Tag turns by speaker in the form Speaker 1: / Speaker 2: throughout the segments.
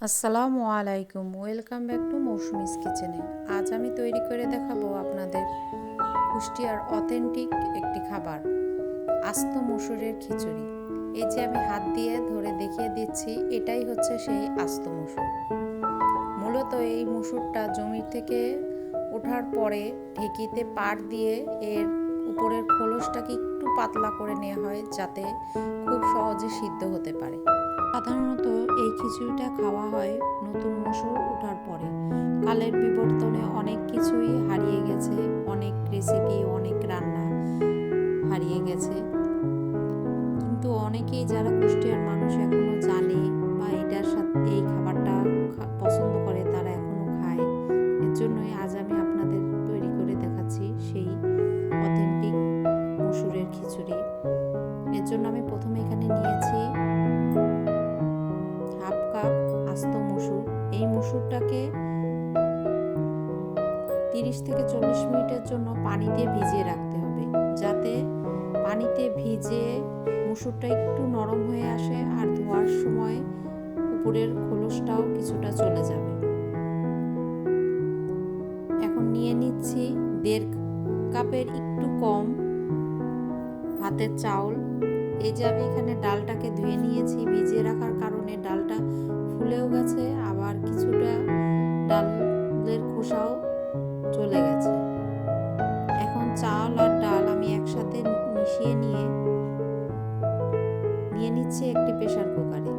Speaker 1: আসসালামু আলাইকুম, welcome back to Mousumi's কিচেনে। আজ আমি তৈরি করে দেখাবো আপনাদের কুষ্টিয়ার অথেন্টিক একটি খাবার, আস্ত মসুরের খিচুড়ি। এই যে আমি হাত দিয়ে ধরে দেখিয়ে দিচ্ছি, এটাই হচ্ছে সেই আস্ত মসুর। মূলত এই মসুরটা জমির থেকে ওঠার পরে ঢেকিতে পাট দিয়ে এর উপরের খোলসটাকে একটু পাতলা করে নেওয়া হয়, যাতে খুব সহজে সিদ্ধ হতে পারে। সাধারণত এই খিচুড়িটা খাওয়া হয় নতুন মসুর ওঠার পরে। কালের বিবর্তনে অনেক কিছুই হারিয়ে গেছে, অনেক রেসিপি, অনেক রান্না হারিয়ে গেছে, কিন্তু অনেকেই যারা কুষ্টিয়ার মানুষ এখনো জানে বা এটার সাথে এই খাবারটা পছন্দ করে, তারা এখনো খায়। এর জন্যই আজ আমি আপনাদের তৈরি করে দেখাচ্ছি সেই অথেন্টিক মসুরের খিচুড়ি। এর জন্য আমি প্রথমে এখানে নিয়েছি হাফ কাপ আস্ত মসুর। এই মসুরটাকে 30 থেকে 40 মিনিটের জন্য পানি দিয়ে ভিজিয়ে রাখতে হবে, যাতে পানিতে ভিজে মসুরটা একটু নরম হয়ে আসে আর ধোয়ার সময় উপরের খোলসটাও কিছুটা চলে যাবে। এখন নিয়ে নিচ্ছি 1.5 কাপের একটু কম ভাতের চাউল। এই যে আমি এখানে ডালটাকে ধুয়ে নিয়েছি, ভিজিয়ে রাখার কারণে ডালটা ফুলেও গেছে, আবার কিছুটা ডালের খোসাও চলে গেছে। এখন চাল আর ডাল আমি একসাথে মিশিয়ে নিয়ে নিচ্ছি একটি প্রেসার কুকারে।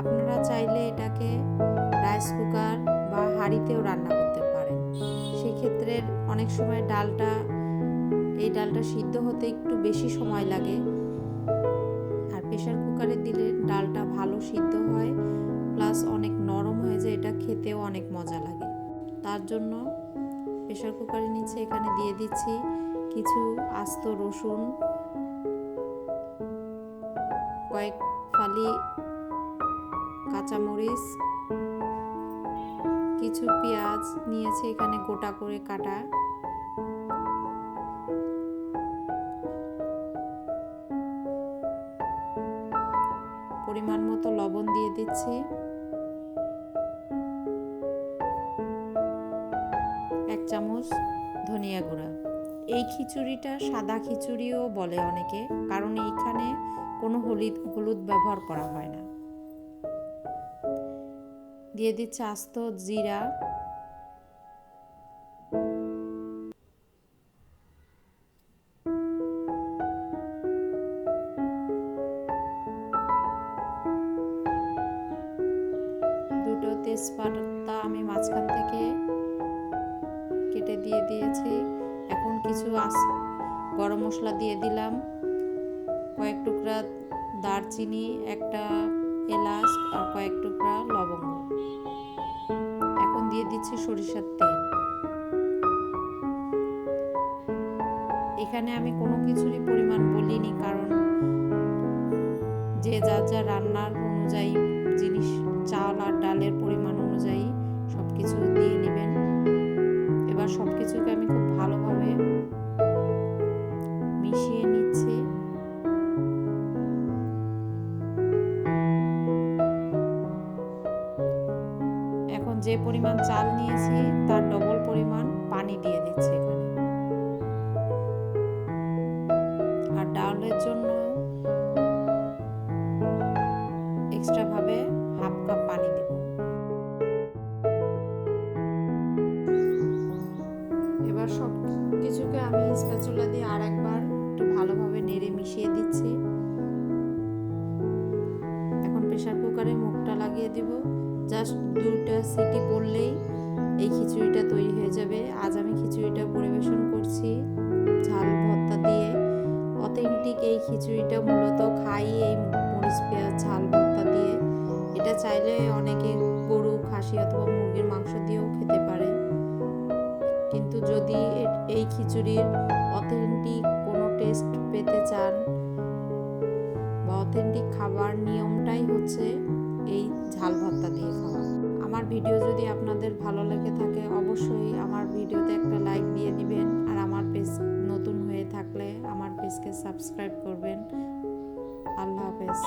Speaker 1: আপনারা চাইলে এটাকে রাইস কুকার বা হাঁড়িতেও রান্না করতে পারেন। সেক্ষেত্রে অনেক সময় এই ডালটা সিদ্ধ হতে একটু বেশি সময় লাগে, আর প্রেসার কুকারে দিলে ডালটা ভালো সিদ্ধ হয়, প্লাস অনেক নরম হয়ে যায়, এটা খেতেও অনেক মজা লাগে। তার জন্য প্রেসার কুকারের নিচে এখানে দিয়ে দিচ্ছি কিছু আস্ত রসুন, কয়েক ফালি কাঁচামরিচ, কিছু পেঁয়াজ নিয়েছি এখানে গোটা করে কাটা, পরিমাণ মতো লবণ দিয়ে দিচ্ছি, 1 চামচ ধনিয়া গুঁড়া। এই খিচুড়িটা সাদা খিচুড়িও বলে অনেকে, কারণ এইখানে কোনো হলুদ ব্যবহার করা হয় না। দিয়ে দিচ্ছে আস্ত জিরা, দুটো তেজপাতা আমি মাঝখান থেকে কেটে দিয়ে দিয়েছি। এখন কিছু গরম মশলা দিয়ে দিলাম, কয়েক টুকরা দারচিনি, একটা এলাচ আর কয়েক টুকরা লবঙ্গ। এখন দিয়ে দিচ্ছি সরিষার তেল। এখানে আমি কোনো কিছুরই পরিমাণ বলিনি, কারণ যে যা রান্নার অনুযায়ী জিনিস, চাল আর ডালের পরিমাণ অনুযায়ী সব কিছু দিয়ে নেবেন। এবার সব কিছুকে আমি খুব ভালোভাবে মিশিয়ে নিচ্ছি। এখন যে পরিমাণ চাল নিয়েছি তার ডবল পরিমাণ পানি দিয়ে দিচ্ছি এখানে, আর ডালের জন্য এক্সট্রা ভাবে হাফ কাপ পানি দেব। এবার সব কিছুকে আমি স্প্যাচুলা দিয়ে আর একবার একটু ভালোভাবে নেড়ে মিশিয়ে দিচ্ছি। এখন প্রেসার কুকারে মুখটা লাগিয়ে দিব, জাস্ট 2টা সিটি পড়লেই এই খিচুড়িটা তৈরি হয়ে যাবে। আজ আমি খিচুড়িটা পরিবেশন করছি ঝাল ভর্তা দিয়ে। অথেন্টিক এই খিচুড়িটা মূলত খাই এই মরিচ পেঁয়াজ ঝাল ভর্তা দিয়ে। এটা চাইলে অনেকে গরু, খাসি অথবা মুরগির মাংস দিয়েও খেতে পারে, কিন্তু যদি এই খিচুড়ির অথেন্টিক কোনো টেস্ট পেতে চান বা অথেন্টিক খাবার, নিয়মটাই হচ্ছে এই ঝাল ভর্তা দিয়ে খাওয়া। আমার ভিডিও যদি আপনাদের ভালো লেগে থাকে, অবশ্যই আমার ভিডিওতে একটা লাইক দিয়ে দিবেন, আর আমার পেজ নতুন হয়ে থাকলে আমার পেজকে সাবস্ক্রাইব করবেন। আল্লাহ হাফেজ।